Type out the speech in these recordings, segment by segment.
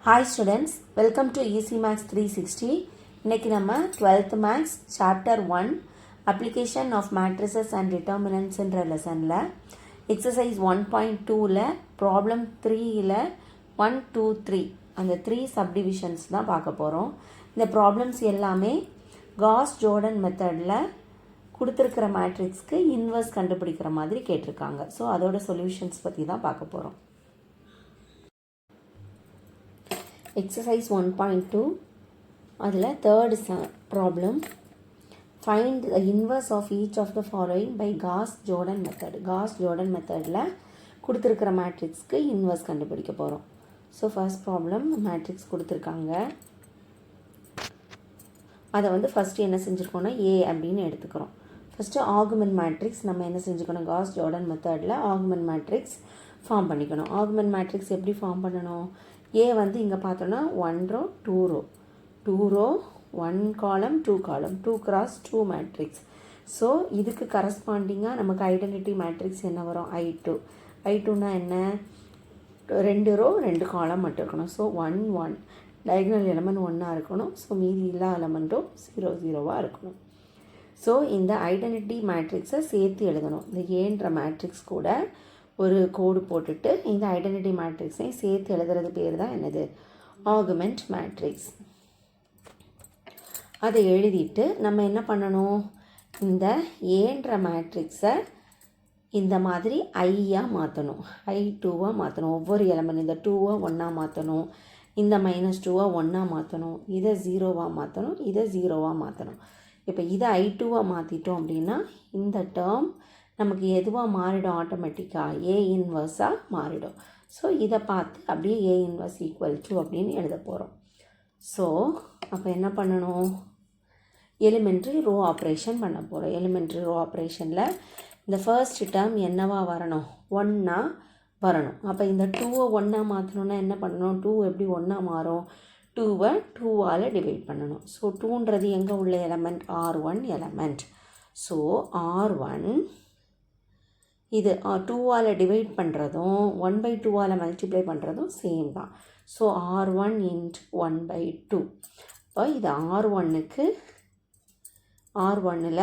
Hi students, welcome to Easy Maths 360. இன்னைக்கு நம்ம 12th Maths Chapter 1 Application of Matrices and Determinants என்ற லெசனில் Exercise 1.2ல Problem 3ல 1, 2, 3 அந்த 3 subdivisions தான் பார்க்க போகிறோம். இந்த ப்ராப்ளம்ஸ் எல்லாமே காஸ்-ஜோர்டன் மெத்தடில் கொடுத்துருக்கிற மேட்ரிக்ஸ்க்கு இன்வர்ஸ் கண்டுபிடிக்கிற மாதிரி கேட்டிருக்காங்க. ஸோ அதோட சொல்யூஷன்ஸ் பற்றி தான் பார்க்க போகிறோம். Exercise 1.2 அதில் third problem find the inverse of each of the following by Gauss-Jordan method. Gauss-Jordan மெத்தடில் கொடுத்துருக்கிற மேட்ரிக்ஸ்க்கு இன்வர்ஸ் கண்டுபிடிக்க போகிறோம். ஸோ ஃபர்ஸ்ட் ப்ராப்ளம் மேட்ரிக்ஸ் கொடுத்துருக்காங்க. அதை ஃபஸ்ட்டு என்ன செஞ்சுருக்கோன்னா ஏ அப்படின்னு எடுத்துக்கிறோம். ஃபஸ்ட்டு ஆகுமெண்ட் மேட்ரிக்ஸ் நம்ம என்ன செஞ்சுக்கணும், காஸ்-ஜோர்டன் மெத்தடில் ஆகுமெண்ட் மேட்ரிக்ஸ் ஃபார்ம் பண்ணிக்கணும். ஆகுமெண்ட் மேட்ரிக்ஸ் எப்படி ஃபார்ம் பண்ணணும், ஏ இங்கே பார்த்தோன்னா 1 row 2 row 2 row 1 column 2 column 2 cross 2 matrix. So இதுக்கு கரஸ்பாண்டிங்காக நமக்கு ஐடென்டிட்டி மேட்ரிக்ஸ் என்ன வரும், I2னா என்ன, 2 row 2 column மட்டும் இருக்கணும். ஸோ 1 1 டயகனல் எலமெண்ட் 1ஆக இருக்கணும். ஸோ மீதி எல்லா எலமெண்ட்டும் 0 0வாக இருக்கணும். ஸோ இந்த ஐடென்டிட்டி மேட்ரிக்ஸை சேர்த்து எழுதணும். இந்த ஏன்ற மேட்ரிக்ஸ் கூட ஒரு கோடு போட்டுட்டு இந்த ஐடென்டிட்டி மேட்ரிக்ஸையும் சேர்த்து எழுதுறது பேர் தான் என்னது, ஆகுமெண்ட் மேட்ரிக்ஸ். அதை எழுதிட்டு நம்ம என்ன பண்ணணும், இந்த ஏன்ற மேட்ரிக்ஸை இந்த மாதிரி ஐயாக மாற்றணும், I2வாக மாற்றணும். ஒவ்வொரு எலமெண்ட் இந்த 2வை 1ஆக மாற்றணும், இந்த -2வை 1ஆக மாற்றணும், இதை 0வாக மாற்றணும், இதை 0வாக மாற்றணும். இப்போ இதை I2வாக மாற்றிட்டோம் அப்படின்னா இந்த டேர்ம் நமக்கு எதுவாக மாறிடும், ஆட்டோமேட்டிக்காக ஏ இன்வர்ஸாக மாறிடும். ஸோ இதை பார்த்து அப்படியே ஏ இன்வர்ஸ் ஈக்குவல் டு அப்படின்னு எழுத போகிறோம். ஸோ அப்போ என்ன பண்ணணும், எலிமெண்ட்ரி ரோ ஆப்ரேஷன் பண்ண போகிறோம். எலிமெண்ட்ரி ரோ ஆப்ரேஷனில் இந்த ஃபர்ஸ்ட் டேர்ம் என்னவா வரணும், 1ஆ வரணும். அப்போ இந்த 2வை 1ஆ மாற்றணுன்னா என்ன பண்ணணும், 2 எப்படி 1ஆ மாறும், 2வை 2ஆல் டிவைட் பண்ணணும். ஸோ 2ன்றது எங்கே உள்ள element, R1 element. So R1 இது 2ஆல் டிவைட் பண்ணுறதும் 1/2ஆல் மல்டிப்ளை பண்ணுறதும் சேம் தான். So R1 × 1/2. இப்போ இது R1க்கு R1ல்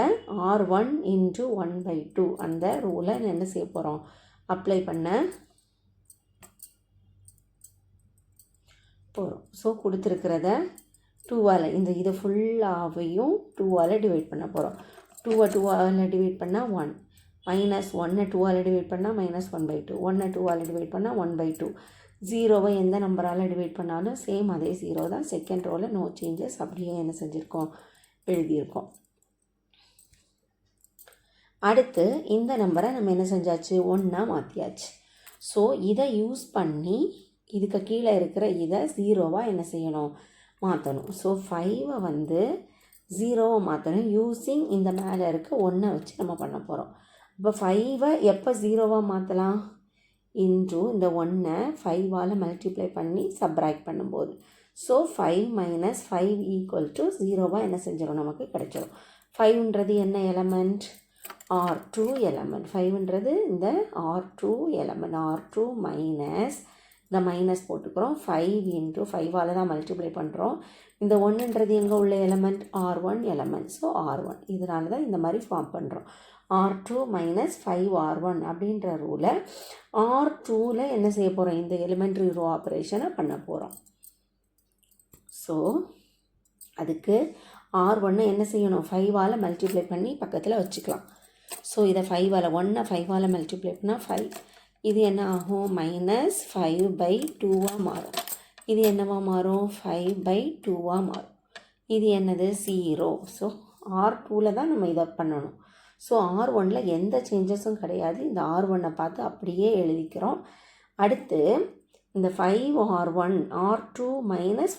R1 × 1/2 அந்த ரூலை என்ன செய்ய போகிறோம், அப்ளை பண்ண போகிறோம். ஸோ கொடுத்துருக்கிறத 2ஆல் இது ஃபுல்லாகையும் 2ஆல் டிவைட் பண்ண போகிறோம். 2வை 2ஆல் டிவைட் பண்ணால் 1, -1 2ஆல் டிவைட் பண்ணால் -1/2, 1 2ஆல் டிவைட் பண்ணால் 1/2. 0வை எந்த நம்பரால் டிவைட் பண்ணாலும் சேம் அதே 0 தான். செகண்ட் ரோவில் நோ சேஞ்சஸ், அப்படியே என்ன செஞ்சுருக்கோம், எழுதியிருக்கோம். அடுத்து இந்த நம்பரை நம்ம என்ன செஞ்சாச்சு, 1ஆ மாற்றியாச்சு. ஸோ இதை யூஸ் பண்ணி இதுக்கு கீழே இருக்கிற இதை 0வாக என்ன செய்யணும், மாற்றணும். ஸோ 5வை 0வாக மாற்றணும். யூஸிங் இந்த மேலே இருக்க 1 வச்சு நம்ம பண்ண போகிறோம். இப்போ 5வை எப்போ 0வாக மாற்றலாம், இன்ட்ரு இந்த 1ஐ 5ஆல் மல்டிப்ளை பண்ணி சப்ராக்ட் பண்ணும்போது. ஸோ 5 - 5 = 0வாக என்ன செஞ்சிடும், நமக்கு கிடைச்சிடும். 5ன்றது என்ன எலமெண்ட், R2 எலமெண்ட். 5ன்றது இந்த R2 எலமெண்ட். R2 மைனஸ் இந்த மைனஸ் போட்டுக்கிறோம், 5 × 5ஆல் தான் மல்டிப்ளை பண்ணுறோம். இந்த 1ன்றது எங்கே உள்ள element, R1 element. So R1, இதனால தான் இந்த மாதிரி ஃபார்ம் பண்ணுறோம். R2 - 5R1 அப்படின்ற ரூலை R2ல் என்ன செய்ய போகிறோம், இந்த எலிமெண்ட்ரி ரோ ஆப்ரேஷனை பண்ண போகிறோம். ஸோ அதுக்கு R1 என்ன செய்யணும், 5ஆல் மல்டிப்ளை பண்ணி பக்கத்தில் வச்சுக்கலாம். ஸோ இதை 1ஐ 5ஆல் மல்டிப்ளை பண்ணால் 5. இது என்ன ஆகும், -5/2ஆக மாறும். இது என்னவா மாறும், 5/2ஆக மாறும். இது என்னது, 0. ஸோ R2ல் தான் நம்ம இதை பண்ணணும். ஸோ R1ல் எந்த சேஞ்சஸும் கிடையாது. இந்த R1ஐ பார்த்து அப்படியே எழுதிக்கிறோம். அடுத்து இந்த 5R1 R2 -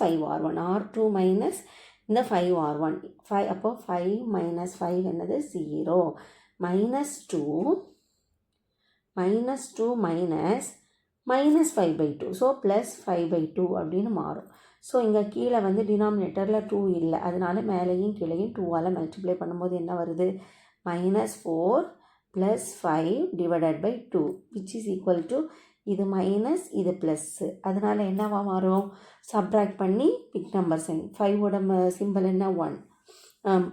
5R1 R2 minus இந்த 5R1 அப்போ 5 - 5 என்னது, 0. -2 மைனஸ் -5/2. ஸோ +5/2 அப்படின்னு மாறும். ஸோ இங்கே கீழே டினாமினேட்டரில் 2 இல்லை, அதனால மேலேயும் கீழேயும் 2ஆல் மல்டிப்ளை பண்ணும்போது என்ன வருது, -4 + 5 / 2 which is equal to இது மைனஸ் இது ப்ளஸ்ஸு. அதனால் என்னவா மாறும்? சப்ராக்ட் பண்ணி பிக் நம்பர் சைன். 5ஓட சிம்பிள் என்ன? 1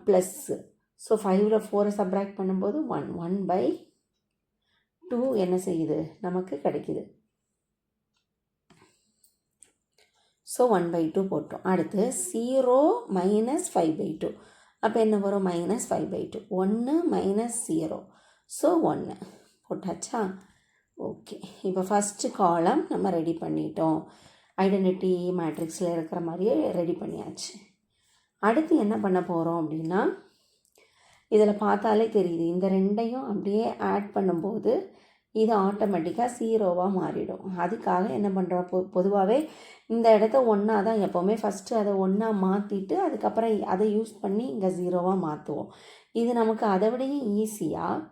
ப்ளஸ்ஸு. ஸோ 5ல் 4 சப்ராக்ட் பண்ணும்போது 1 1/2 என்ன செய்யுது? நமக்கு கிடைக்குது. ஸோ 1/2 போட்டோம். அடுத்து 0 மைனஸ் 5/2. அப்போ என்ன வரும்? மைனஸ் 5/2. 1 மைனஸ் 0. ஸோ 1 போட்டாச்சா? ஓகே. இப்போ ஃபஸ்ட்டு காலம் நம்ம ரெடி பண்ணிட்டோம். ஐடென்டிட்டி மேட்ரிக்ஸில் இருக்கிற மாதிரியே ரெடி பண்ணியாச்சு. அடுத்து என்ன பண்ண போகிறோம் அப்படின்னா, இதில் பார்த்தாலே தெரியுது, இந்த ரெண்டையும் அப்படியே ஆட் பண்ணும்போது இது ஆட்டோமேட்டிக்காக 0வாக மாறிடும். அதுக்காக என்ன பண்ணுறோம்? பொதுவாகவே இந்த இடத்த 1 தான் எப்போவுமே ஃபஸ்ட்டு அதை 1 மாற்றிட்டு அதுக்கப்புறம் அதை யூஸ் பண்ணி இங்கே 0வாக மாற்றுவோம். இது நமக்கு அதை விடையும் ஈஸியாக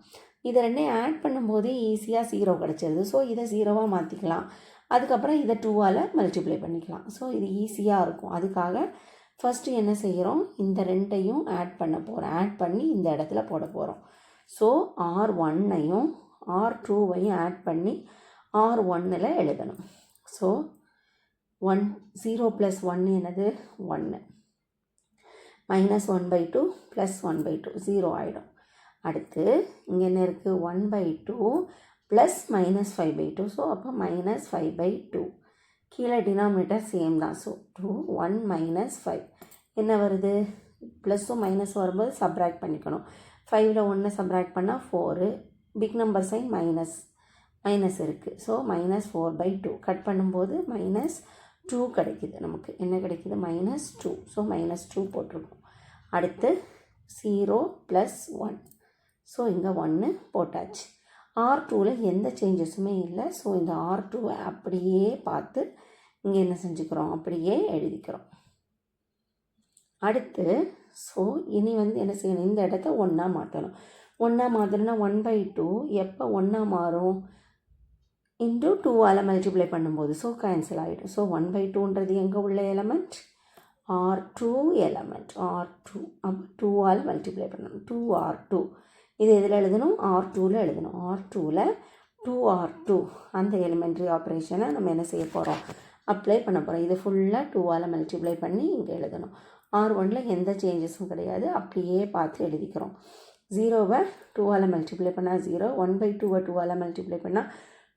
இதை ரெண்டையும் ஆட் பண்ணும்போது ஈஸியாக 0 கிடச்சிருது. ஸோ இதை 0வாக மாற்றிக்கலாம். அதுக்கப்புறம் இதை 2ஆல் மல்டிப்ளை பண்ணிக்கலாம். ஸோ இது ஈஸியாக இருக்கும். அதுக்காக ஃபஸ்ட்டு என்ன செய்கிறோம்? இந்த ரெண்டையும் ஆட் பண்ண போகிறோம். ஆட் பண்ணி இந்த இடத்துல போட போகிறோம். ஸோ R1ஐயும் R2வையும் ஆட் பண்ணி R1ல் எழுதணும். ஸோ 0 + 1 என்னது? 1 மைனஸ் 1/2 ப்ளஸ் 1/2 0 ஆகிடும். அடுத்து இங்கே என்ன இருக்குது? 1/2 ப்ளஸ் மைனஸ் 5/2. ஸோ அப்போ மைனஸ் 5/2. கீழே டினாமினேட்டர் சேம் தான். ஸோ 2 1 மைனஸ் 5 என்ன வருது? ப்ளஸ்ஸும் மைனஸ் வரும்போது சப்ராக்ட் பண்ணிக்கணும். 5ல் 1 சப்ராக்ட் பண்ணால் 4. பிக் நம்பர் சைன் மைனஸ் இருக்குது. ஸோ மைனஸ் 4/2 கட் பண்ணும்போது மைனஸ் 2 கிடைக்குது. நமக்கு என்ன கிடைக்குது? மைனஸ் 2. ஸோ மைனஸ் 2 போட்டிருக்கோம். அடுத்து 0 + 1. ஸோ இங்கே 1 போட்டாச்சு. R2ல் எந்த சேஞ்சஸுமே இல்லை. ஸோ இந்த R2வை அப்படியே பார்த்து இங்கே என்ன செஞ்சுக்கிறோம்? அப்படியே எழுதிக்கிறோம். அடுத்து ஸோ இனி என்ன செய்யணும்? இந்த இடத்த 1 மாற்றணும். 1 மாற்றணும்னா 1/2 எப்போ 1 மாறும்? இன்ட்டு 2ஆல் மல்டிப்ளை பண்ணும்போது. ஸோ கேன்சல் ஆகிடும். ஸோ 1/2ன்றது எங்கே உள்ள எலமெண்ட்? R2 element. R2 அப்போ 2ஆல் மல்டிப்ளை பண்ணணும். 2R2 இது எதில் எழுதணும்? R2ல் எழுதணும். R2ல் 2R2 அந்த எலிமெண்ட்ரி ஆப்ரேஷனை நம்ம என்ன செய்ய போகிறோம்? அப்ளை பண்ண போகிறோம். இது ஃபுல்லாக 2ஆல் மல்டிப்ளை பண்ணி இங்கே எழுதணும். R1ல் எந்த சேஞ்சஸும் கிடையாது. அப்படியே பார்த்து எழுதிக்கிறோம். 0வை 2ஆல் மல்டிப்ளை பண்ணால் 0. 1/2வை 2ஆல் மல்டிப்ளை பண்ணால்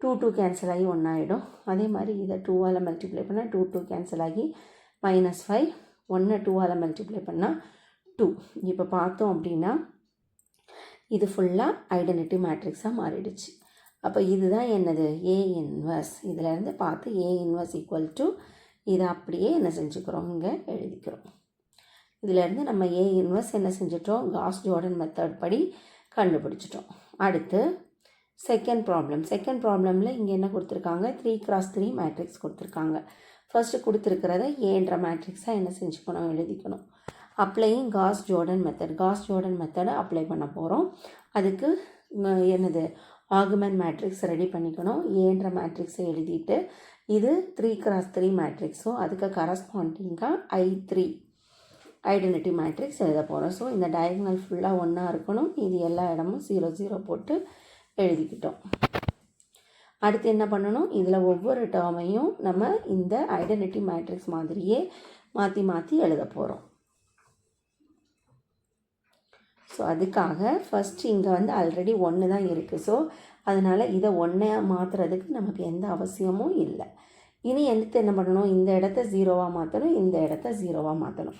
2 கேன்சல் ஆகி 1 ஆகிடும். அதே மாதிரி இதை 2ஆல் மல்டிப்ளை பண்ணால் 2 கேன்சல் ஆகி -5. 1 2ஆல் மல்டிப்ளை பண்ணால் 2. இப்போ பார்த்தோம் அப்படின்னா இது ஃபுல்லாக ஐடென்டிட்டி மேட்ரிக்ஸாக மாறிடுச்சு. அப்போ இதுதான் என்னது? A inverse. இதிலேருந்து பார்த்து A இன்வர்ஸ் = இதை அப்படியே என்ன செஞ்சுக்கிறோம்? இங்கே எழுதிக்கிறோம். இதிலேருந்து நம்ம A இன்வர்ஸ் என்ன செஞ்சிட்டோம்? காஸ் ஜார்டன் மெத்தட் படி கண்டுபிடிச்சிட்டோம். அடுத்து செகண்ட் ப்ராப்ளமில் இங்கே என்ன கொடுத்துருக்காங்க? 3x3 மேட்ரிக்ஸ் கொடுத்துருக்காங்க. ஃபஸ்ட்டு கொடுத்துருக்கிறத ஏன்ற மேட்ரிக்ஸாக என்ன செஞ்சுக்கணும்? எழுதிக்கணும். அப்ளையிங் காஸ் ஜார்டன் மெத்தடை அப்ளை பண்ண போகிறோம். அதுக்கு என்னது? ஆகுமெண்ட் மேட்ரிக்ஸ் ரெடி பண்ணிக்கணும். ஏன்ற மேட்ரிக்ஸை எழுதிட்டு இது 3x3 மேட்ரிக்ஸ். ஸோ அதுக்கு கரஸ்பாண்டிங்காக I3 ஐடென்டிட்டி மேட்ரிக்ஸ் எழுத போகிறோம். ஸோ இந்த டயகனல் ஃபுல்லாக 1 இருக்கணும். இது எல்லா இடமும் 0 0 போட்டு எழுதிக்கிட்டோம். அடுத்து என்ன பண்ணணும்? இதில் ஒவ்வொரு டேர்மையும் நம்ம இந்த ஐடென்டிட்டி மேட்ரிக்ஸ் மாதிரியே மாற்றி எழுத போகிறோம். ஸோ அதுக்காக ஃபஸ்ட்டு இங்கே ஆல்ரெடி 1 தான் இருக்குது. ஸோ அதனால் இதை 1 மாற்றுறதுக்கு நமக்கு எந்த அவசியமும் இல்லை. இனி என்ன பண்ணணும்? இந்த இடத்த 0வாக மாற்றணும். இந்த இடத்த 0வாக மாற்றணும்.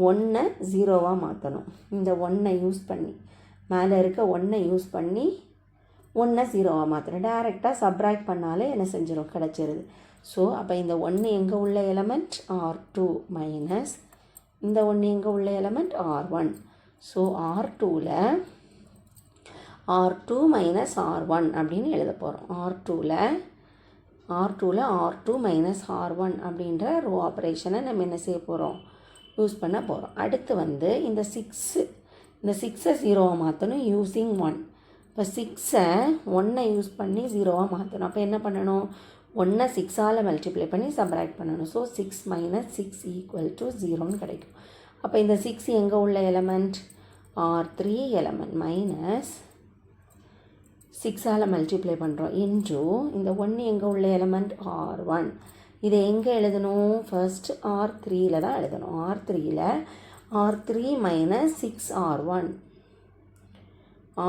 1 0வாக மாற்றணும். இந்த 1 யூஸ் பண்ணி மேலே இருக்க 1 யூஸ் பண்ணி 1 0வாக மாற்றணும். டைரெக்டாக சப்ராக்ட் பண்ணாலே என்ன செஞ்சிடும்? கிடச்சிருது. ஸோ அப்போ இந்த 1 எங்கே உள்ள எலமெண்ட்? R2 மைனஸ் இந்த 1 எங்கே உள்ள element? R1. So R2ல் R2 minus R1 அப்படின்னு எழுத போகிறோம். R2ல் R2 மைனஸ் R1 அப்படின்ற ரோ ஆப்ரேஷனை நம்ம என்ன செய்ய போகிறோம்? யூஸ் பண்ண போகிறோம். அடுத்து இந்த 6ஐ 0வாக மாற்றணும் யூஸிங் 1. இப்போ 6ஐ 1 யூஸ் பண்ணி 0வாக மாற்றணும். அப்போ என்ன பண்ணணும்? 1 6ஆல் மல்டிப்ளை பண்ணி சப்ராக்ட் பண்ணணும். ஸோ 6 மைனஸ் 6 = 0ன்னு கிடைக்கும். அப்போ இந்த 6 எங்கே உள்ள எலமெண்ட்? R3 எலமெண்ட் மைனஸ் 6ஆல் மல்டிப்ளை பண்ணுறோம் இன்டூ இந்த 1 எங்கே உள்ள எலமெண்ட் R1. இதை எங்கே எழுதணும்? ஃபர்ஸ்ட் R3யில் தான் எழுதணும். R3யில் R3 minus 6R1,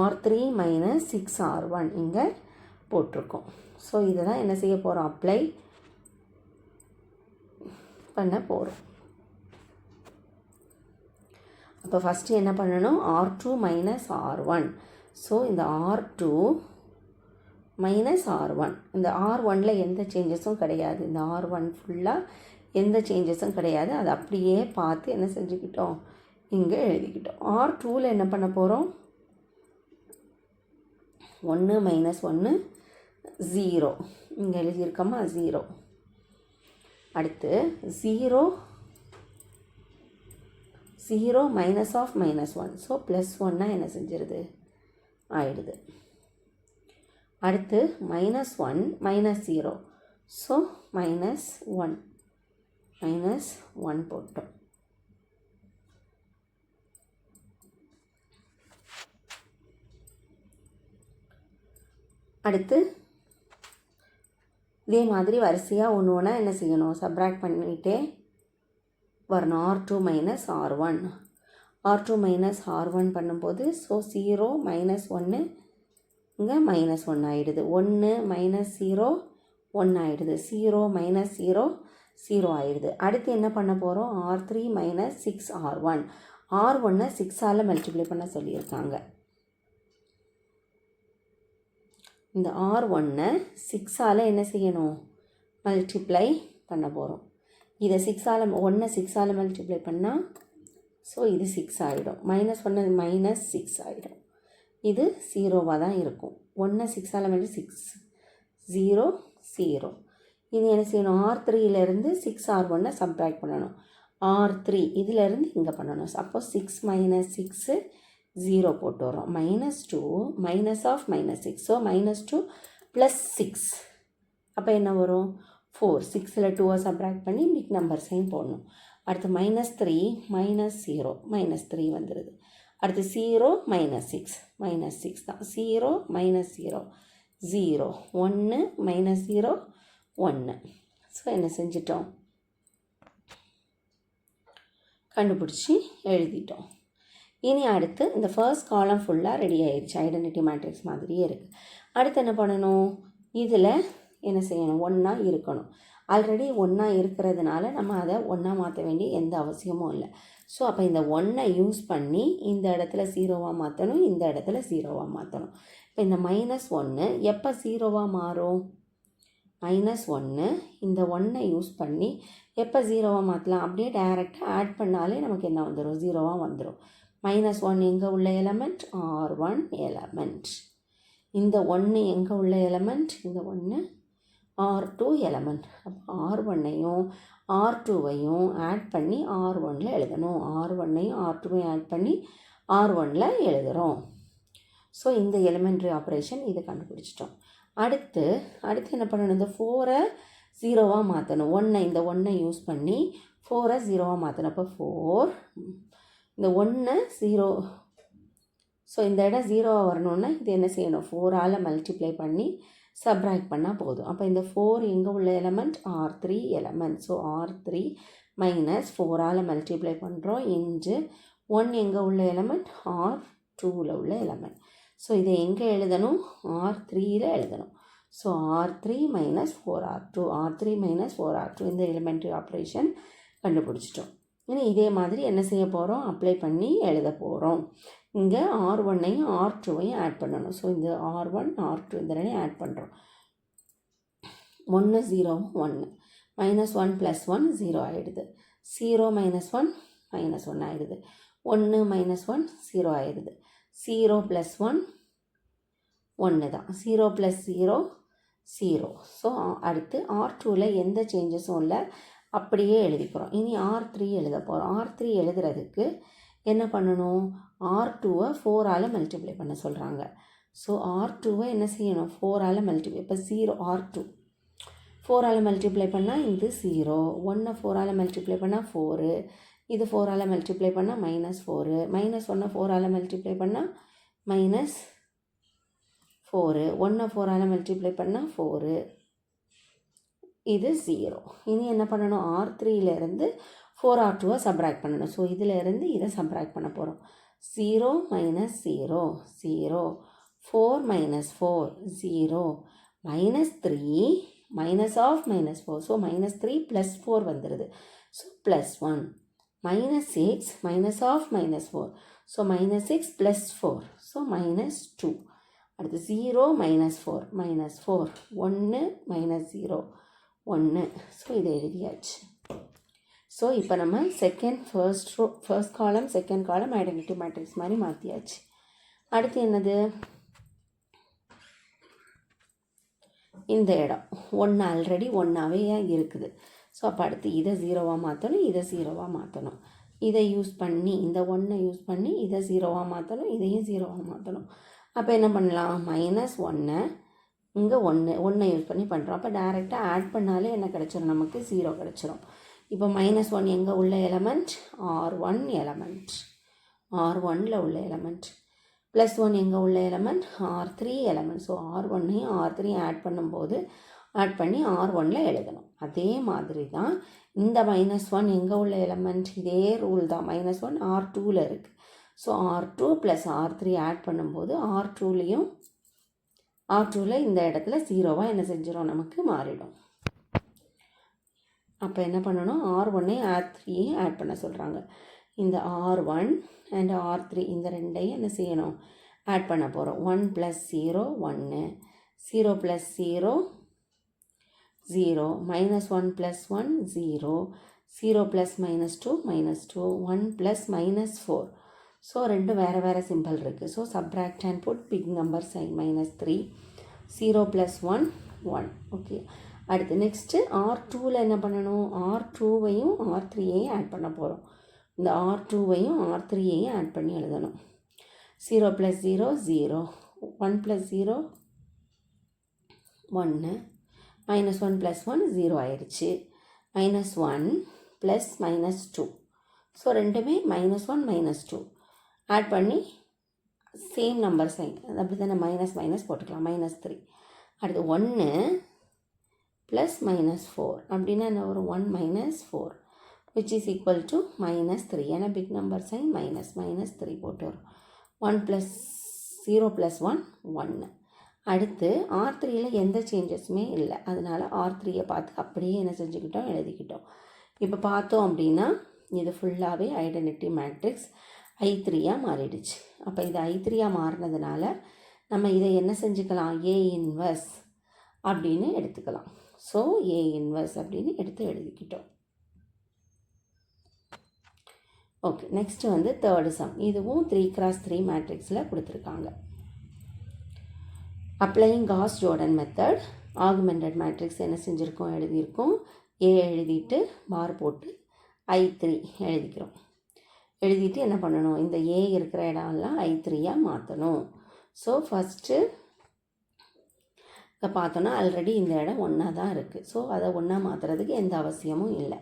R3 minus 6R1 இங்கே போட்டிருக்கோம். ஸோ இதை தான் என்ன செய்ய போகிறோம்? அப்ளை பண்ண போகிறோம். அப்போ ஃபஸ்ட்டு என்ன பண்ணணும்? R2 minus R1. ஸோ இந்த R2 மைனஸ் R1, இந்த R1ல் எந்த சேஞ்சஸும் கிடையாது. இந்த R1 ஃபுல்லாக எந்த சேஞ்சஸும் கிடையாது. அதை அப்படியே பார்த்து என்ன செஞ்சுக்கிட்டோம்? இங்கே எழுதிக்கிட்டோம். R2வில் என்ன பண்ண போகிறோம்? 1 மைனஸ் 1 0 இங்கே எழுதியிருக்கோமா? 0. அடுத்து 0 minus of minus 1. So plus 1 என்ன செஞ்சிருது? ஆயிடுது. அடுத்து மைனஸ் 1 மைனஸ் 0. ஸோ மைனஸ் 1 போட்டோம். அடுத்து இதே மாதிரி வரிசையாக ஒன்று ஒன்றா என்ன செய்யணும்? சப்ராக்ட் பண்ணிகிட்டே வரணும். R2 minus R1, R2 minus R1 பண்ணும்போது ஸோ 0 மைனஸ் 1 இங்கே மைனஸ் 1 ஆகிடுது. 1 மைனஸ் 0 1 ஆகிடுது. 0 மைனஸ் 0 0 ஆகிடுது. அடுத்து என்ன பண்ண போகிறோம்? R3 minus 6R1. R1 6ஆல் multiply பண்ண சொல்லியிருக்காங்க. இந்த R1 6ஆல் என்ன செய்யணும்? மல்டிப்ளை பண்ண போகிறோம். இதை 6ஆல் மல்டிப்ளை பண்ணால் ஸோ இது 6 ஆகிடும். மைனஸ் 1 மைனஸ் 6 ஆகிடும். இது 0வாக தான் இருக்கும். 1 6ஆல் மல்டிப்ளை 6 0 0. இது என்ன செய்யணும்? R3யிலேருந்து 6R1 சப்ட்ராக்ட் பண்ணணும். R3 இதிலேருந்து இங்கே பண்ணணும். அப்போ 6 மைனஸ் 6 0 போட்டு வரோம். -2 minus of minus 6. So -2 plus 6. அப்போ என்ன வரும்? 4. 6ல் 2 சப்ராக்ட் பண்ணி பிக் நம்பர் சைன் போடணும். அடுத்து -3 மைனஸ் 0 -3 வந்துடுது. அடுத்து 0 மைனஸ் 6 தான். 0 மைனஸ் 0 0 1 மைனஸ் 0 1. ஸோ என்ன செஞ்சிட்டோம்? கண்டுபிடிச்சி எழுதிட்டோம். இனி அடுத்து இந்த ஃபர்ஸ்ட் காலம் ஃபுல்லாக ரெடி ஆயிடுச்சு. ஐடென்டிட்டி மேட்ரிக்ஸ் மாதிரியே இருக்குது. அடுத்து என்ன பண்ணணும்? இதில் என்ன செய்யணும்? 1 இருக்கணும். ஆல்ரெடி 1 இருக்கிறதுனால நம்ம அதை 1 மாற்ற வேண்டிய எந்த அவசியமும் இல்லை. ஸோ அப்போ இந்த 1 யூஸ் பண்ணி இந்த இடத்துல 0வாக மாற்றணும், இந்த இடத்துல 0வாக மாற்றணும். இப்போ இந்த -1 எப்போ 0வாக மாறும்? -1 இந்த 1 யூஸ் பண்ணி எப்போ 0வாக மாற்றலாம்? அப்படியே டைரெக்டாக ஆட் பண்ணாலே நமக்கு என்ன வந்துடும்? 0வாக வந்துடும். -1 எங்கே உள்ள எலமெண்ட்? R1 element. இந்த 1 எங்கே உள்ள எலமெண்ட்? இந்த 1 R2 எலமெண்ட். அப்போ R1ஐயும் R2வையும் ஆட் பண்ணி R1ல் எழுதணும். R1ஐயும் R2வையும் ஆட் பண்ணி R1ல் எழுதுகிறோம். ஸோ இந்த எலிமெண்ட்ரி ஆப்ரேஷன் இதை கண்டுபிடிச்சிட்டோம். அடுத்து என்ன பண்ணணும்? இந்த 4ஐ 0வாக மாற்றணும். இந்த 1 யூஸ் பண்ணி 4ஐ 0வாக மாற்றணும். அப்போ 4 இந்த 1 0. ஸோ இந்த இடம் 0வாக வரணுன்னா இது என்ன செய்யணும்? 4ஆல் மல்டிப்ளை பண்ணி சப்ராக்ட் பண்ணால் போதும். அப்போ இந்த 4 எங்கே உள்ள element? R3 element. So R3 minus 4ஆல் மல்டிப்ளை பண்ணுறோம் இன்ட்டு 1 எங்கே உள்ள எலமெண்ட்? R2வில் உள்ள எலமெண்ட். ஸோ இதை எங்கே எழுதணும்? R3யில் எழுதணும். So R3 minus 4R2, R3 minus 4R2 இந்த எலிமெண்ட்ரி ஆப்ரேஷன் கண்டுபிடிச்சிட்டோம். இனி இதே மாதிரி என்ன செய்ய போகிறோம்? அப்ளை பண்ணி எழுத போகிறோம். இங்கே R1ஐயும் R2வையும் ஆட் பண்ணணும். ஸோ இந்த R1 R2 இந்த ரெண்டையும் ஆட் பண்ணுறோம். 1 0 1 -1 + 1 0 ஆகிடுது. 0 மைனஸ் 1 -1 ஆகிடுது. 1 மைனஸ் 1 0 ஆகிடுது. 0 + 1 1 தான். 0 + 0 0. ஸோ அடுத்து R2வில் எந்த சேஞ்சஸும் இல்லை, அப்படியே எழுதிக்கிறோம். இனி R3 எழுத போகிறோம். R3 எழுதுறதுக்கு என்ன பண்ணணும்? R2வை 4ஆல் மல்டிப்ளை பண்ண சொல்கிறாங்க. ஸோ R2வை என்ன செய்யணும்? 4ஆல் மல்டிப்ளை. இப்போ 0 R2 4ஆல் மல்டிப்ளை பண்ணால் இது 0. 1 4ஆல் மல்டிப்ளை பண்ணால் 4. இது 4ஆல் மல்டிப்ளை பண்ணால் -4. -1 4ஆல் மல்டிப்ளை பண்ணால் 4, 1 4ஆல் மல்டிப்ளை பண்ணால் 4, இது 0. இனி என்ன பண்ணணும், R3லேருந்து 4R2 சப்ராக்ட் பண்ணணும். ஸோ இதிலேருந்து இதை சப்ராக்ட் பண்ண போகிறோம். 0 minus 0 0, 4 minus 4 0, minus 3 minus of minus 4, so minus 3 plus 4 வந்துடுது. So plus 1, minus 6 minus of minus 4, so minus 6 plus 4, so minus 2. அடுத்து 0 மைனஸ் 4 மைனஸ் 4, 1 மைனஸ் 0 1. ஸோ இதை எழுதியாச்சு. ஸோ இப்போ நம்ம first column second column identity matrix மாதிரி மாற்றியாச்சு. அடுத்து என்னது, இந்த இடம் 1 ஆல்ரெடி 1ஆகவே இருக்குது. ஸோ அப்போ அடுத்து இதை 0வாக மாற்றணும், இதை 0வாக மாற்றணும். இதை யூஸ் பண்ணி இந்த 1 யூஸ் பண்ணி இதை 0வாக மாற்றணும், இதையும் 0வாக மாற்றணும். அப்போ என்ன பண்ணலாம், மைனஸ் 1 இங்கே 1 யூஸ் பண்ணி பண்ணுறோம். அப்போ டைரெக்டாக ஆட் பண்ணாலே என்ன கிடச்சிரும், நமக்கு 0 கிடச்சிரும். இப்போ மைனஸ் 1 எங்கே உள்ள எலமெண்ட், R1 எலமெண்ட், R1ல் உள்ள எலமெண்ட். ப்ளஸ் 1 எங்கே உள்ள எலமெண்ட், R3 எலமெண்ட். ஸோ R1ஐயும் R3 ஆட் பண்ணும்போது ஆட் பண்ணி R1ல் எழுதணும். அதே மாதிரி தான் இந்த மைனஸ் 1 எங்கே உள்ள எலமெண்ட், இதே ரூல் தான். மைனஸ் 1 R2ல் இருக்குது. So R2 plus R3 add பண்ணும்போது R2ல் இந்த இடத்துல 0வாக என்ன செஞ்சிடும், நமக்கு மாறிடும். அப்போ என்ன பண்ணணும், R1ஐயும் R3ஐயும் ஆட் பண்ண சொல்கிறாங்க. இந்த R1 அண்ட் R3 இந்த ரெண்டையும் என்ன செய்யணும், ஆட் பண்ண போகிறோம். 1 plus 0 1, 0 plus 0 0, minus 1 plus 1 0, 0 plus minus 2 -2, 1 plus minus 4. So ரெண்டு வேறு சிம்பிள் இருக்குது. So subtract and put big number sign -3, 0 plus 1 1. Okay, அடுத்து நெக்ஸ்ட்டு R2ல் என்ன பண்ணணும், R2வையும் R3ஐயும் ஆட் பண்ண போகிறோம். இந்த R2வையும் R3ஐயும் ஆட் பண்ணி எழுதணும். 0 ப்ளஸ் 0 0, 1 ப்ளஸ் 0 1, மைனஸ் 1 ப்ளஸ் 1 0 ஆயிடுச்சு. Minus 1 plus minus 2. ஸோ ரெண்டுமே -1 -2 ஆட் பண்ணி சேம் நம்பர் சைன், அப்படி தானே, மைனஸ் போட்டுக்கலாம், -3. அடுத்து 1 ப்ளஸ் -4 அப்படின்னா என்ன வரும், 1 -4 which is equal to -3. ஏன்னா பிக் நம்பர் சைன் -3 போட்டு வரும். 1 ப்ளஸ் 0 ப்ளஸ் 1 1. அடுத்து R3யில் எந்த சேஞ்சஸுமே இல்லை, அதனால் R3யை பார்த்து அப்படியே என்ன செஞ்சுக்கிட்டோம், எழுதிக்கிட்டோம். இப்போ பார்த்தோம் அப்படின்னா இது ஃபுல்லாகவே ஐடென்டிட்டி மேட்ரிக்ஸ் I3யாக மாறிடுச்சு. அப்போ இது I3யாக மாறினதுனால நம்ம இதை என்ன செஞ்சுக்கலாம், A இன்வர்ஸ் அப்படின்னு எடுத்துக்கலாம். ஸோ A இன்வர்ஸ் அப்படின்னு எடுத்து எழுதிக்கிட்டோம். ஓகே, நெக்ஸ்ட்டு வந்து தேர்டு சம். இதுவும் 3x3 மேட்ரிக்ஸில் கொடுத்துருக்காங்க. Applying Gauss Jordan method augmented matrix என்ன செஞ்சுருக்கோம், எழுதியிருக்கோம். A எழுதிட்டு பார் போட்டு I3 எழுதிக்கிறோம். எழுதிட்டு என்ன பண்ணணும், இந்த A இருக்கிற இடம்லாம் I3யாக மாற்றணும். ஸோ ஃபஸ்ட்டு இதை பார்த்தோன்னா ஆல்ரெடி இந்த இடம் 1ஆக தான் இருக்குது. ஸோ அதை 1ஆக மாற்றுறதுக்கு எந்த அவசியமும் இல்லை.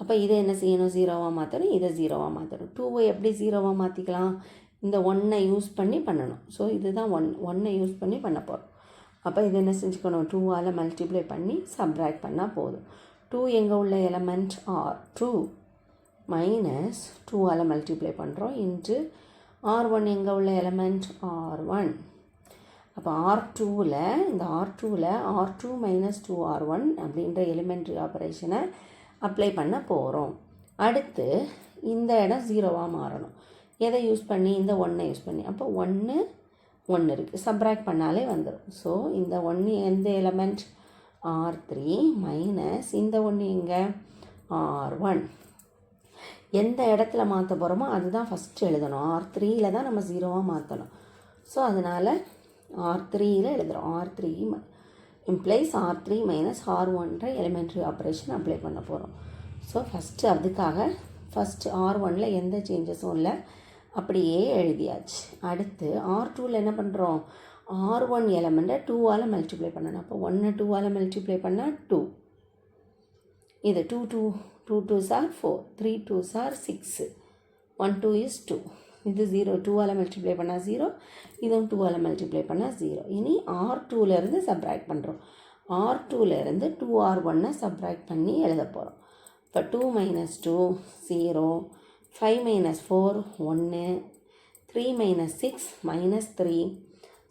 அப்போ இதை என்ன செய்யணும், 0வாக மாற்றணும், இதை 0வாக மாற்றணும். 2வை எப்படி 0வாக மாற்றிக்கலாம், இந்த 1ஐ யூஸ் பண்ணி பண்ணணும். ஸோ இதுதான் 1ஐ யூஸ் பண்ணி பண்ண போகிறோம். அப்போ இது என்ன செஞ்சுக்கணும், 2ஆல் மல்டிப்ளை பண்ணி சப்ராக்ட் பண்ணால் போதும். 2 எங்கே உள்ள எலமெண்ட், R2 மைனஸ் 2ஆல் மல்டிப்ளை பண்ணுறோம் இன்ட்டு R1 எங்கே உள்ள எலமெண்ட், R1. அப்போ R2வில் இந்த R2வில் R2 மைனஸ் 2R1 அப்படின்ற எலிமெண்ட்ரி ஆப்ரேஷனை அப்ளை பண்ண போகிறோம். அடுத்து இந்த இடம் 0வாக மாறணும். எதை யூஸ் பண்ணி, இந்த 1ஐ யூஸ் பண்ணி. அப்போ 1 இருக்குது, சப்ராக்ட் பண்ணாலே வந்துடும். ஸோ இந்த 1 எந்த எலமெண்ட், R3 மைனஸ் இந்த 1 எங்கே, R1. எந்த இடத்துல மாற்ற போகிறோமோ அதுதான் ஃபஸ்ட்டு எழுதணும். R3யில் தான் நம்ம 0வாக மாற்றணும். ஸோ அதனால் R3யில் எழுதுகிறோம். R3 இம்ப்ளைஸ் R3 மைனஸ் R1ன்ற எலிமெண்ட்ரி ஆப்ரேஷன் அப்ளை பண்ண போகிறோம். ஸோ ஃபஸ்ட்டு அதுக்காக ஃபஸ்ட்டு R1ல் எந்த சேஞ்சஸும் இல்லை, அப்படியே எழுதியாச்சு. அடுத்து R2வில் என்ன பண்ணுறோம், R1 எலமெண்ட்டை 2ஆல் மல்டிப்ளை பண்ணணும். அப்போ 1 2ஆல் மல்டிப்ளை பண்ணால் 2. இது 2 2s are 4, 3 2s are 6, 1 2 is 2. இது 0, 2ஆல் மல்டிப்ளை பண்ணால் 0, இதுவும் 2ஆல் மல்டிப்ளை பண்ணால் 0. இனி R2லேருந்து சப்ராக்ட் பண்ணுறோம். R2லேருந்து 2R1 சப்ராக்ட் பண்ணி எழுத போகிறோம். இப்போ 2 minus 2 0, 5 minus 4 1, 3 minus 6 minus 3,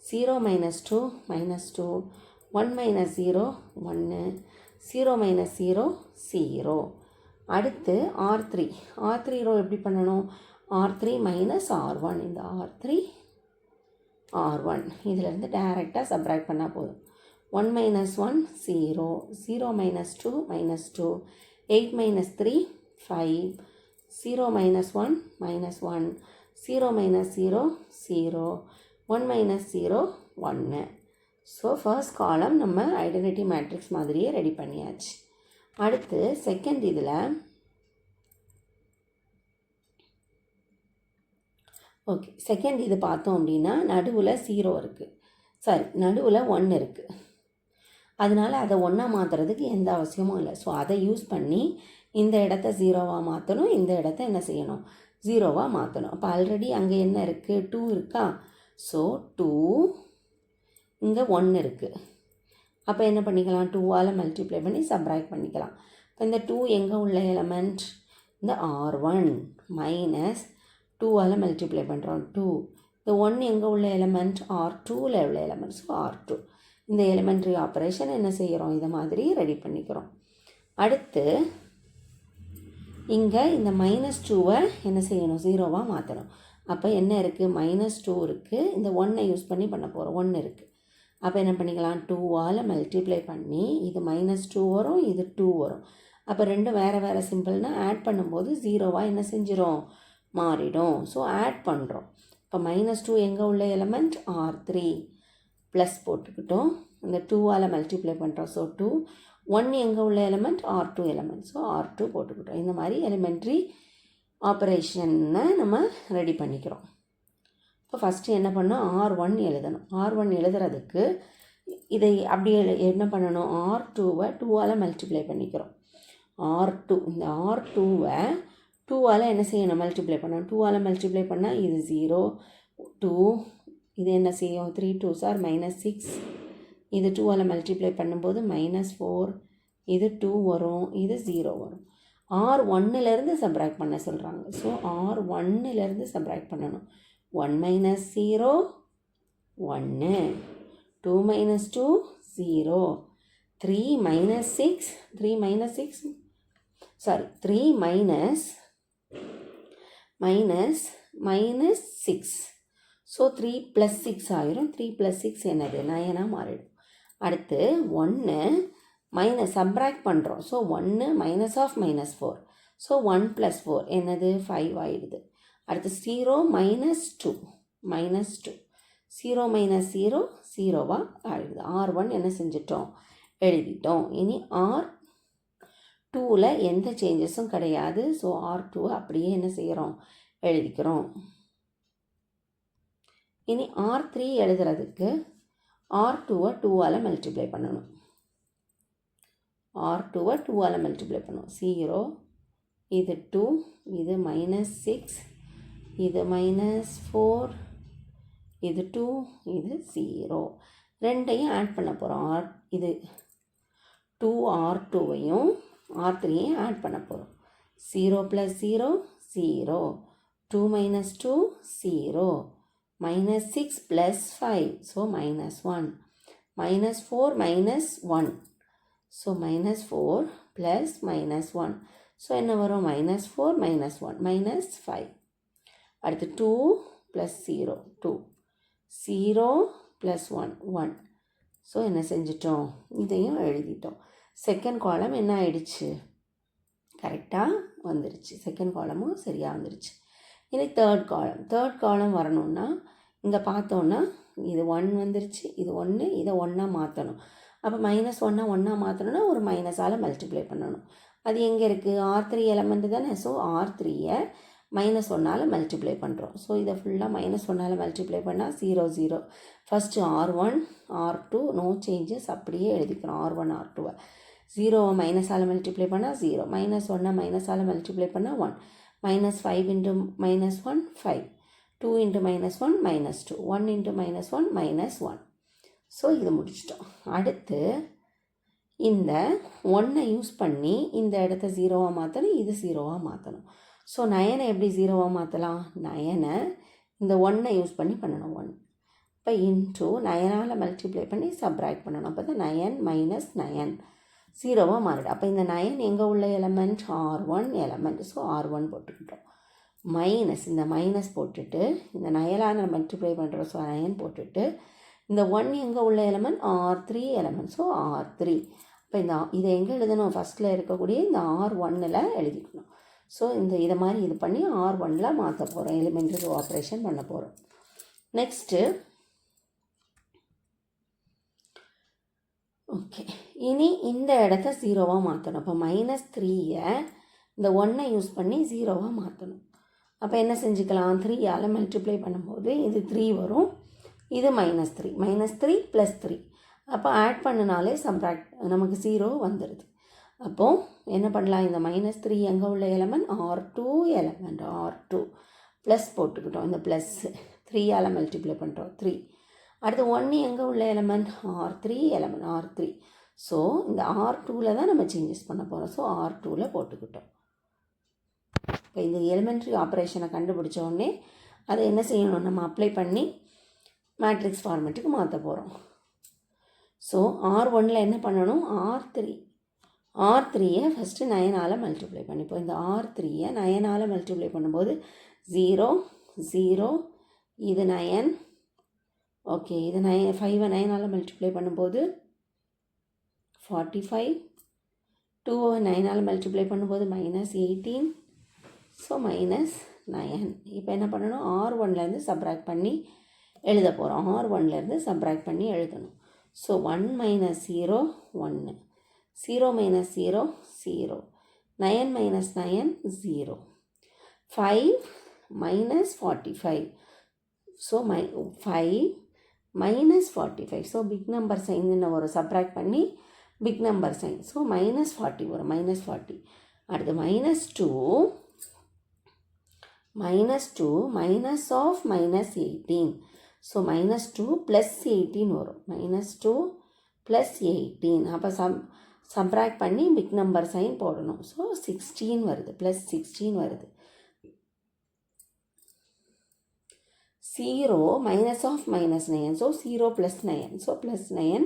0 minus 2 minus 2, 1 minus 0 1, 0 minus 0 0. அடுத்து R3 ரோ எப்படி பண்ணணும்? R3 மைனஸ் R1, இந்த R3 R1 இதிலேருந்து டைரெக்டாக சப்ராக்ட் பண்ணால் போதும். 1 minus 1 0, 0 minus 2 minus 2, 8 minus 3 5, 0 minus 1 minus 1, 0 minus 0 0, 1 minus 0 1. So first column நம்ம ஐடென்டிட்டி மேட்ரிக்ஸ் மாதிரியே ரெடி பண்ணியாச்சு. அடுத்து செகண்ட் இதில் ஓகே, செகண்ட் இது பார்த்தோம் அப்படின்னா நடுவில் 0 இருக்குது, நடுவில் 1 இருக்குது. அதனால் அதை 1 மாற்றுறதுக்கு எந்த அவசியமும் இல்லை. ஸோ அதை யூஸ் பண்ணி இந்த இடத்த 0வாக மாற்றணும், இந்த இடத்த என்ன செய்யணும்? 0வாக மாற்றணும். அப்போ ஆல்ரெடி அங்கே என்ன இருக்குது? 2 இருக்கா? ஸோ 2, இங்கே 1 இருக்குது. அப்போ என்ன பண்ணிக்கலாம்? 2ஆல் மல்டிப்ளை பண்ணி சப்ராக்ட் பண்ணிக்கலாம். இப்போ இந்த 2 எங்கே உள்ள எலமெண்ட்? இந்த R1 மைனஸ் 2ஆல் மல்டிப்ளை பண்ணுறோம் 2. இந்த 1 எங்கே உள்ள எலமெண்ட்? R2ல் உள்ள எலமெண்ட். So R2. இந்த எலிமெண்ட்ரி ஆப்ரேஷன் என்ன செய்கிறோம்? இதை மாதிரி ரெடி பண்ணிக்கிறோம். அடுத்து இங்கே இந்த மைனஸ் 2வை என்ன செய்யணும்? 0வாக மாற்றணும். அப்போ என்ன இருக்குது? மைனஸ் 2 இருக்குது. இந்த 1ஐ யூஸ் பண்ணி பண்ண போகிறோம். 1 இருக்குது. அப்போ என்ன பண்ணிக்கலாம்? 2ஆல் மல்டிப்ளை பண்ணி இது மைனஸ் 2 வரும், இது 2 வரும். அப்போ ரெண்டும் வேறு சிம்பிள்னால் ஆட் பண்ணும்போது 0வாக என்ன செஞ்சிடும்? மாறிடும். ஸோ ஆட் பண்ணுறோம். இப்போ மைனஸ் 2 எங்கே உள்ள எலமெண்ட்? R3 plus போட்டுக்கிட்டோம். இந்த 2ஆல் மல்டிப்ளை பண்ணுறோம். ஸோ 2. 1 எங்கே உள்ள element? R2 element. So R2 போட்டுக்கிட்டோம். இந்த மாதிரி எலிமெண்ட்ரி ஆப்ரேஷனை நம்ம ரெடி பண்ணிக்கிறோம். இப்போ ஃபஸ்ட்டு என்ன பண்ணோம்? R1 எழுதணும். R1 எழுதுறதுக்கு இதை அப்படி என்ன பண்ணணும்? R2வை 2ஆல் மல்டிப்ளை பண்ணிக்கிறோம். R2, இந்த R2வை 2ஆல் என்ன செய்யணும்? மல்டிப்ளை பண்ணணும். 2ஆல் மல்டிப்ளை பண்ணால் இது 0, 2, இது என்ன செய்யும்? 3 2s are -6. இது 2ஆல் மல்டிப்ளை பண்ணும்போது -4, இது 2 வரும், இது 0 வரும். R1லேருந்து சப்ராக்ட் பண்ண சொல்கிறாங்க. ஸோ R1லேருந்து சப்ராக்ட் பண்ணணும். 1 minus 0 1, 2 minus 2 0, 3 minus 6 3 minus 6 3 minus minus 6. So 3 + 6 ஆயிரும். 3 + 6 என்னது? 9ஆக மாறிடும். அடுத்து 1 மைனஸ் சப்ராக்ட் பண்ணுறோம். So 1 minus of -4. ஸோ 1 + 4 என்னது? 5 ஆயிடுது. அடுத்து 0 minus 2 0 minus 0 0வாக ஆயிடுது. R1 என்ன செஞ்சிட்டோம்? எழுதிட்டோம். இனி R2ல் எந்த சேஞ்சஸும் கிடையாது. ஸோ R2 அப்படியே என்ன செய்கிறோம்? எழுதிக்கிறோம். இனி R3 எழுதுறதுக்கு R2வை 2ஆல் மல்டிப்ளை பண்ணணும். R2வை 2ஆல் மல்டிப்ளை பண்ணணும். 0, இது 2, இது -6, இது -4, இது 2, இது 0. ரெண்டையும் ஆட் பண்ண போகிறோம். இது 2R2வையும் R3யையும் ஆட் பண்ண போகிறோம். 0 + 0 0, 2 minus 2 0, -6 + 5, ஸோ -1, -4 -1, ஸோ -4 + -1, ஸோ என்ன வரும்? -4 -1 -5. அடுத்து 2 + 0 2, 0 + 1 1. ஸோ என்ன செஞ்சிட்டோம்? இதையும் எழுதிட்டோம். செகண்ட் காலம் என்ன ஆயிடுச்சு? கரெக்டாக வந்துருச்சு. செகண்ட் காலமும் சரியாக வந்துருச்சு. இனி தேர்ட் காலம் வரணும்னா இங்கே பார்த்தோன்னா இது 1 வந்துருச்சு, இது 1, இதை 1ஆக மாற்றணும். அப்போ -1 1ஆக மாற்றணும்னா ஒரு மைனஸால் மல்டிப்ளை பண்ணணும். அது எங்கே இருக்குது? R3 எலமெண்ட் தானே. ஸோ R3யை -1ஆல் மல்டிப்ளை பண்ணுறோம். ஸோ இதை ஃபுல்லாக -1ஆல் மல்டிப்ளை பண்ணால் 0 0. First R1 R2 no changes அப்படியே எழுதிக்கிறோம். R1 R2வை 0வை மைனஸால் மல்டிப்ளை பண்ணால் 0, -1 மைனஸால் மல்டிப்ளை பண்ணால் 1, -5 × -1 5, 2 into minus 1 minus 2, 1 into minus 1 minus 1. So இது முடிச்சிட்டோம். அடுத்து இந்த 1 யூஸ் பண்ணி இந்த இடத்த 0வாக மாற்றணும், இது 0வாக மாற்றணும். ஸோ 9 எப்படி 0வாக மாற்றலாம்? 9 இந்த 1 யூஸ் பண்ணி பண்ணணும். 1 இப்போ இன்ட்டு 9ஆல் மல்டிப்ளை பண்ணி சப்ராக்ட் பண்ணணும். அப்போ தான் 9 minus 9 0வாக மாறிடும். அப்போ இந்த 9 எங்கே உள்ள element? R1 element. So R1 போட்டுக்கிட்டோம். மைனஸ் இந்த மைனஸ் போட்டுட்டு இந்த 9ஆல் மல்டிப்ளை பண்ணுறோம். ஸோ 9 போட்டுட்டு இந்த 1 எங்கே உள்ள element? R3 element. So R3. இப்போ இதை எங்கே எழுதணும்? ஃபஸ்ட்டில் இருக்கக்கூடிய இந்த R1ல் எழுதிக்கணும். ஸோ இதை மாதிரி இது பண்ணி R1ல் மாற்ற போகிறோம். எலிமெண்ட்ரி ஆப்ரேஷன் பண்ண போகிறோம். நெக்ஸ்ட்டு ஓகே, இனி இந்த இடத்த 0வாக மாற்றணும். அப்போ -3 இந்த 1 யூஸ் பண்ணி 0வாக மாற்றணும். அப்போ என்ன செஞ்சுக்கலாம்? 3ஆல் மல்டிப்ளை பண்ணும்போது இது 3 வரும், இது -3 -3 + 3. அப்போ ஆட் பண்ணினாலே சப்ராக்ட் நமக்கு 0 வந்துடுது. அப்போது என்ன பண்ணலாம்? இந்த -3 எங்கே உள்ள element? R2 element. R2 plus போட்டுக்கிட்டோம். இந்த ப்ளஸ் 3ஆல் மல்டிப்ளை பண்ணுறோம் 3. அடுத்து 1 எங்கே உள்ள element? R3 element. R3. So இந்த R2ல் தான் நம்ம சேஞ்சஸ் பண்ண போகிறோம். ஸோ R2ல் போட்டுக்கிட்டோம். இப்போ இந்த எலிமெண்ட்ரி ஆப்ரேஷனை கண்டுபிடிச்ச உடனே அதை என்ன செய்யணும்? நம்ம அப்ளை பண்ணி மேட்ரிக்ஸ் ஃபார்மேட்டுக்கு மாற்ற போகிறோம். ஸோ R1ல் என்ன பண்ணணும்? R3யை ஃபஸ்ட்டு 9ஆல் மல்டிப்ளை பண்ணிப்போம். இந்த R3யை 9ஆல் மல்டிப்ளை பண்ணும்போது 0 0, இது 9. ஓகே, இது 5 9ஆல் மல்டிப்ளை பண்ணும்போது 45, 2 9ஆல் மல்டிப்ளை பண்ணும்போது -18. ஸோ -9. இப்போ என்ன பண்ணணும்? R1லேருந்து சப்ராக்ட் பண்ணி எழுத போகிறோம். R1லேருந்து சப்ராக்ட் பண்ணி எழுதணும். So 1 - 0 1, 0 - 0 0, 9 - 9 0, 5 - 45. So 5 - 45. So big number sign என்ன வரும்? சப்ராக்ட் பண்ணி பிக் நம்பர் சைன். ஸோ -40 வரும். -40. அடுத்து -2 minus of -18. ஸோ -2 + 18 வரும். -2 + 18. அப்போ சப்ராக்ட் பண்ணி பிக் நம்பர் சைன் போடணும். ஸோ 16 வருது. +16 வருது. 0 minus of -9. ஸோ 0 + 9. ஸோ +9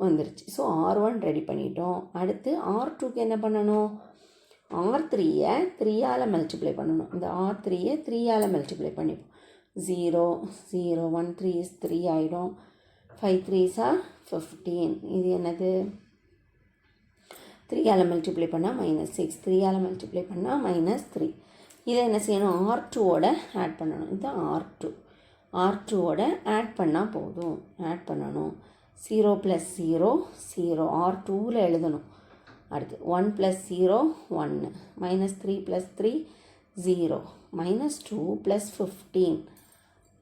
வந்துருச்சு. ஸோ R1 ரெடி பண்ணிட்டோம். அடுத்து R2க்கு என்ன பண்ணணும்? R3யை 3ஆல் மல்டிப்ளை பண்ணணும். இந்த R3யை 3ஆல் மல்டிப்ளை பண்ணிப்போம். 0 0, 1 3 is 3 ஆகிடும். 5 3s are 15. இது என்னது? 3ஆல் மல்டிப்ளை பண்ணால் -6, 3ஆல் மல்டிப்ளை பண்ணால் -3. இதை என்ன செய்யணும்? R2ஓட ஆட் பண்ணணும். இது R2ஓட ஆட் பண்ணால் போதும். ஆட் பண்ணணும். 0 + 0 0, R2வில் எழுதணும். அடுத்து 1 + 0 1, -3 + 3 0, -2 + 15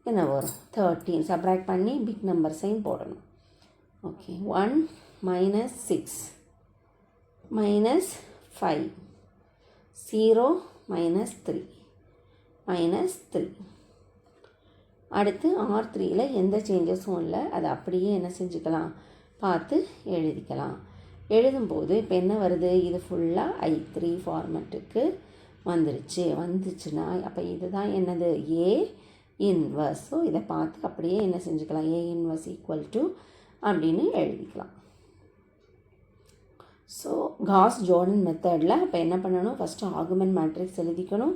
என்ன வரும்? 13. சப்ராக்ட் பண்ணி பிக் நம்பர் சைன் போடணும். ஓகே, 1 - 6 -5 0 -3 -3. அடுத்து R3யில் எந்த சேஞ்சஸும் இல்லை. அதை அப்படியே என்ன செஞ்சுக்கலாம்? பார்த்து எழுதிக்கலாம். எழுதும்போது இப்போ என்ன வருது? இது ஃபுல்லாக I3 ஃபார்மேட்டுக்கு வந்துச்சுன்னா அப்போ இதுதான் என்னது? A inverse. ஸோ இதை பார்த்து அப்படியே என்ன செஞ்சுக்கலாம்? A இன்வர்ஸ் = அப்படின்னு எழுதிக்கலாம். ஸோ காஸ் ஜார்டன் மெத்தடில் இப்போ என்ன பண்ணணும்? ஃபஸ்ட்டு ஆர்குமெண்ட் மேட்ரிக்ஸ் எழுதிக்கணும்.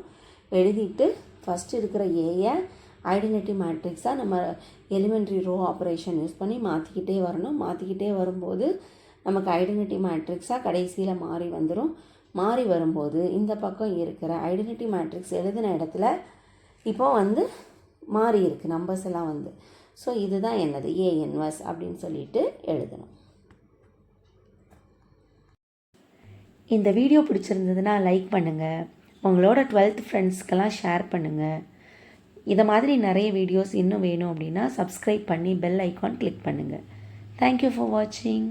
எழுதிட்டு ஃபஸ்ட்டு இருக்கிற ஏயை ஐடென்டிட்டி மேட்ரிக்ஸாக நம்ம எலிமெண்ட்ரி ரோ ஆப்ரேஷன் யூஸ் பண்ணி மாற்றிக்கிட்டே வரணும். மாற்றிக்கிட்டே வரும்போது நமக்கு ஐடென்டிட்டி மேட்ரிக்ஸாக கடைசியில் மாறி வந்துடும். மாறி வரும்போது இந்த பக்கம் இருக்கிற ஐடென்டிட்டி மேட்ரிக்ஸ் எழுதின இடத்துல இப்போ மாறி இருக்குது நம்பர்ஸ் எல்லாம் ஸோ இதுதான் என்னது? A இன்வர்ஸ் அப்படின்னு சொல்லிட்டு எழுதணும். இந்த வீடியோ பிடிச்சிருந்ததுன்னா லைக் பண்ணுங்கள். உங்களோட 12th ஃப்ரெண்ட்ஸ்க்கெல்லாம் ஷேர் பண்ணுங்கள். இதை மாதிரி நிறைய வீடியோஸ் இன்னும் வேணும் அப்படின்னா சப்ஸ்கிரைப் பண்ணி பெல் ஐக்கான் கிளிக் பண்ணுங்கள். தேங்க்யூ ஃபார் வாட்சிங்.